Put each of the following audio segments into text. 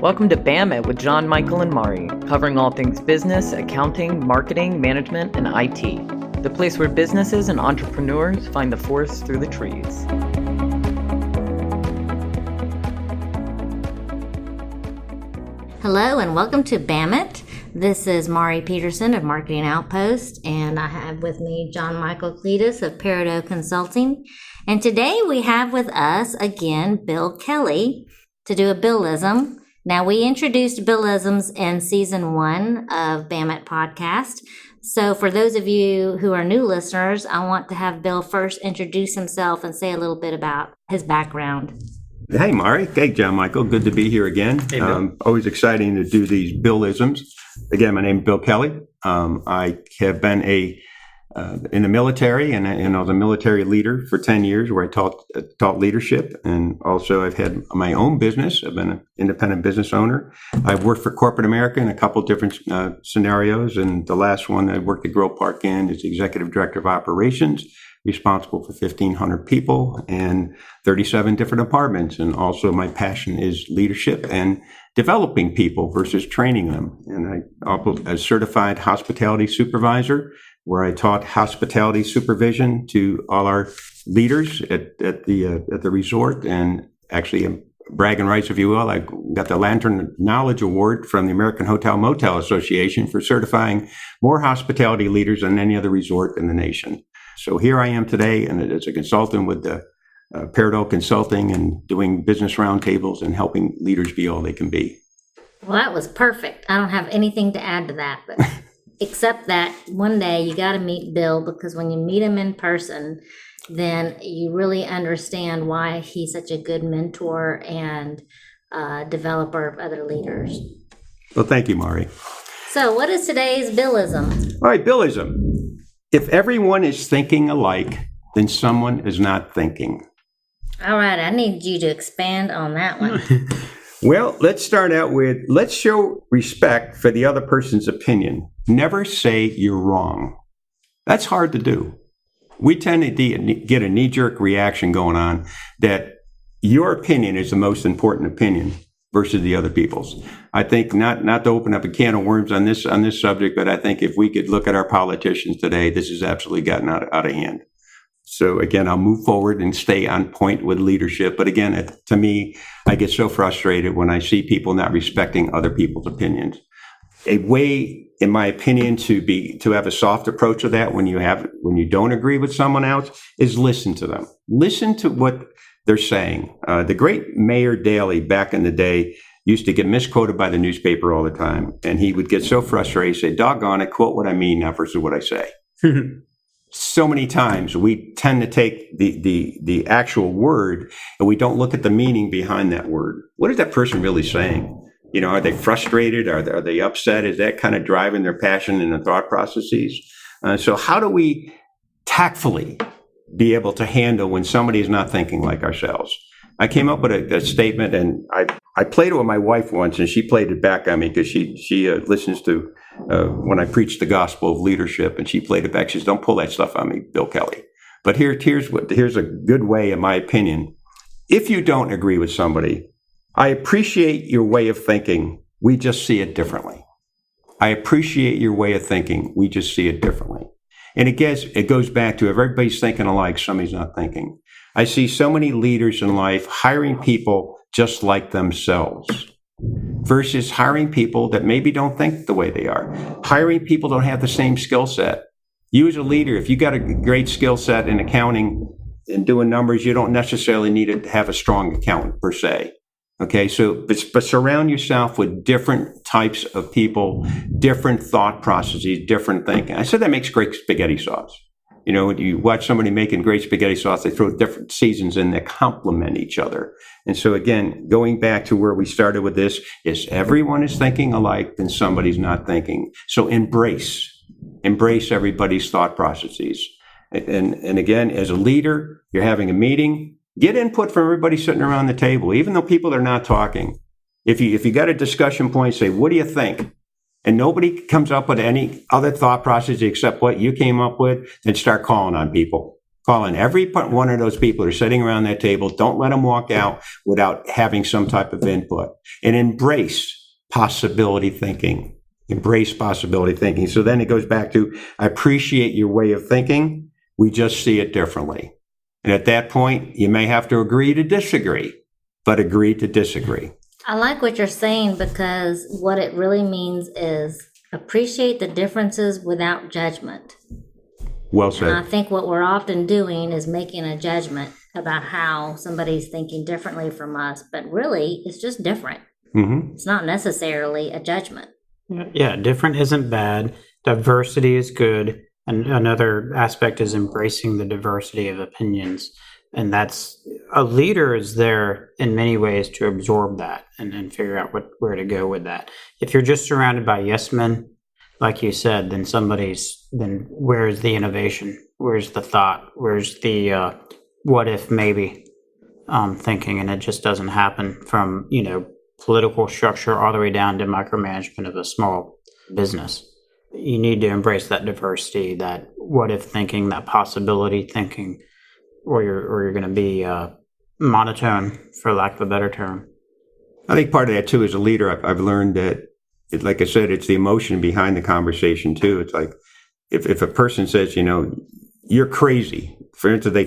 Welcome to BAM It with John, Michael, and Mari, covering all things business, accounting, marketing, management, and IT. The place where businesses and entrepreneurs find the forest through the trees. Hello and welcome to BAM It. This is Mari Peterson of Marketing Outpost, and I have with me John Michael Cletus of Peridot Consulting. And today we have with us again Bill Kelley to do a Billism. Now, we introduced Billisms in season 1 of BAM It podcast. So for those of you who are new listeners, I want to have Bill first introduce himself and say a little bit about his background. Hey, Mari. Hey, John Michael. Good to be here again. Hey, Bill. Always exciting to do these Billisms. Again, my name is Bill Kelley. I have been in the military, and I was a military leader for 10 years where I taught leadership. And also I've had my own business. I've been an independent business owner. I've worked for corporate America in a couple of different scenarios. And the last one I worked at Grill Park Inn as Executive Director of Operations, responsible for 1,500 people and 37 different departments. And also my passion is leadership and developing people versus training them. And I also a certified hospitality supervisor, where I taught hospitality supervision to all our leaders at the resort. And actually, bragging rights, if you will, I got the Lantern Knowledge Award from the American Hotel Motel Association for certifying more hospitality leaders than any other resort in the nation. So here I am today, and as a consultant with the Peridot Consulting and doing business roundtables and helping leaders be all they can be. Well, that was perfect. I don't have anything to add to that, but except that one day you got to meet Bill, because when you meet him in person, then you really understand why he's such a good mentor and developer of other leaders. Well, thank you, Mari. So what is today's Billism? All right, Billism. If everyone is thinking alike, then someone is not thinking. All right, I need you to expand on that one. Well, let's start out with, let's show respect for the other person's opinion. Never say you're wrong. That's hard to do. We tend to get a knee-jerk reaction going on that your opinion is the most important opinion versus the other people's. I think not to open up a can of worms on this subject, but I think if we could look at our politicians today, this has absolutely gotten out of hand. So again, I'll move forward and stay on point with leadership. But again, to me, I get so frustrated when I see people not respecting other people's opinions. A way, in my opinion, to have a soft approach to that when you don't agree with someone else is listen to them. Listen to what they're saying. The great Mayor Daley back in the day used to get misquoted by the newspaper all the time. And he would get so frustrated, he'd say, doggone it, quote what I mean now versus what I say. So many times we tend to take the actual word and we don't look at the meaning behind that word. What is that person really saying? You know, are they frustrated? Are they upset? Is that kind of driving their passion and their thought processes? So how do we tactfully be able to handle when somebody is not thinking like ourselves? I came up with a statement, and I played it with my wife once, and she played it back on me because she listens to when I preach the gospel of leadership, and she played it back. She says, "Don't pull that stuff on me, Bill Kelley." But here's a good way, in my opinion. If you don't agree with somebody, I appreciate your way of thinking. We just see it differently. I appreciate your way of thinking. We just see it differently. And it goes back to if everybody's thinking alike, somebody's not thinking. I see so many leaders in life hiring people just like themselves versus hiring people that maybe don't think the way they are. Hiring people don't have the same skill set. You as a leader, if you got a great skill set in accounting and doing numbers, you don't necessarily need to have a strong accountant per se. Okay, but surround yourself with different types of people, different thought processes, different thinking. I said that makes great spaghetti sauce. You know, when you watch somebody making great spaghetti sauce, they throw different seasons in that complement each other. And so again, going back to where we started with this, is everyone is thinking alike, then somebody's not thinking. So embrace everybody's thought processes. And again, as a leader, you're having a meeting, get input from everybody sitting around the table, even though people are not talking. If you got a discussion point, say, what do you think? And nobody comes up with any other thought process except what you came up with, then start calling on people. Call in every one of those people who are sitting around that table. Don't let them walk out without having some type of input. And embrace possibility thinking. Embrace possibility thinking. So then it goes back to, I appreciate your way of thinking. We just see it differently. And at that point, you may have to agree to disagree, but agree to disagree. I like what you're saying, because what it really means is appreciate the differences without judgment. Well said. And I think what we're often doing is making a judgment about how somebody's thinking differently from us, but really it's just different. Mm-hmm. It's not necessarily a judgment. Yeah, different isn't bad. Diversity is good. And another aspect is embracing the diversity of opinions. And that's, a leader is there in many ways to absorb that and figure out where to go with that. If you're just surrounded by yes men, like you said, then then where's the innovation? Where's the thought? Where's the what if maybe thinking? And it just doesn't happen from, political structure all the way down to micromanagement of a small business. You need to embrace that diversity, that what if thinking, that possibility thinking, or you're going to be monotone, for lack of a better term. I think part of that too, as a leader, I've learned that, like I said, it's the emotion behind the conversation too. It's like if a person says, you're crazy. For instance, they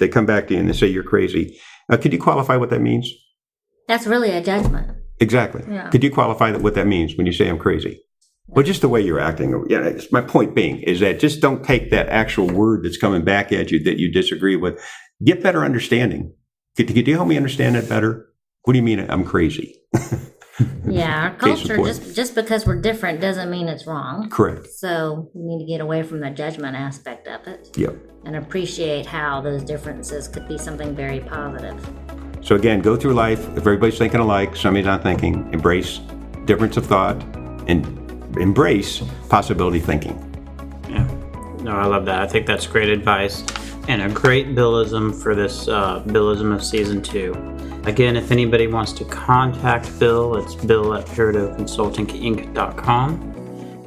come back to you and they say you're crazy. Could you qualify what that means? That's really a judgment. Exactly. Yeah. Could you qualify what that means when you say I'm crazy? Well, just the way you're acting. Yeah, my point being is that just don't take that actual word that's coming back at you that you disagree with. Get better understanding. Could you help me understand that better? What do you mean I'm crazy? Yeah, our culture, just because we're different doesn't mean it's wrong. Correct. So we need to get away from the judgment aspect of it. Yep. And appreciate how those differences could be something very positive. So again, go through life. If everybody's thinking alike, somebody's not thinking. Embrace difference of thought and embrace possibility thinking. Yeah. No, I love that. I think that's great advice and a great Billism for this Billism of Season 2. Again, if anybody wants to contact Bill, it's bill@peridoconsultinginc.com.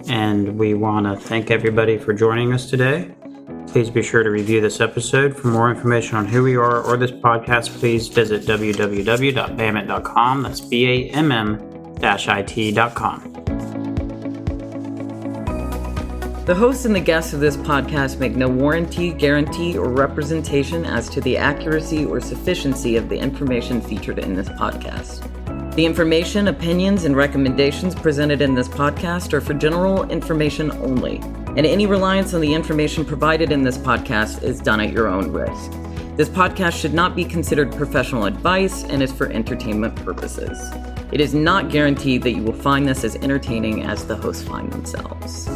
And we want to thank everybody for joining us today. Please be sure to review this episode. For more information on who we are or this podcast, please visit www.bammit.com. That's BAMM-IT.com. The hosts and the guests of this podcast make no warranty, guarantee, or representation as to the accuracy or sufficiency of the information featured in this podcast. The information, opinions, and recommendations presented in this podcast are for general information only, and any reliance on the information provided in this podcast is done at your own risk. This podcast should not be considered professional advice and is for entertainment purposes. It is not guaranteed that you will find this as entertaining as the hosts find themselves.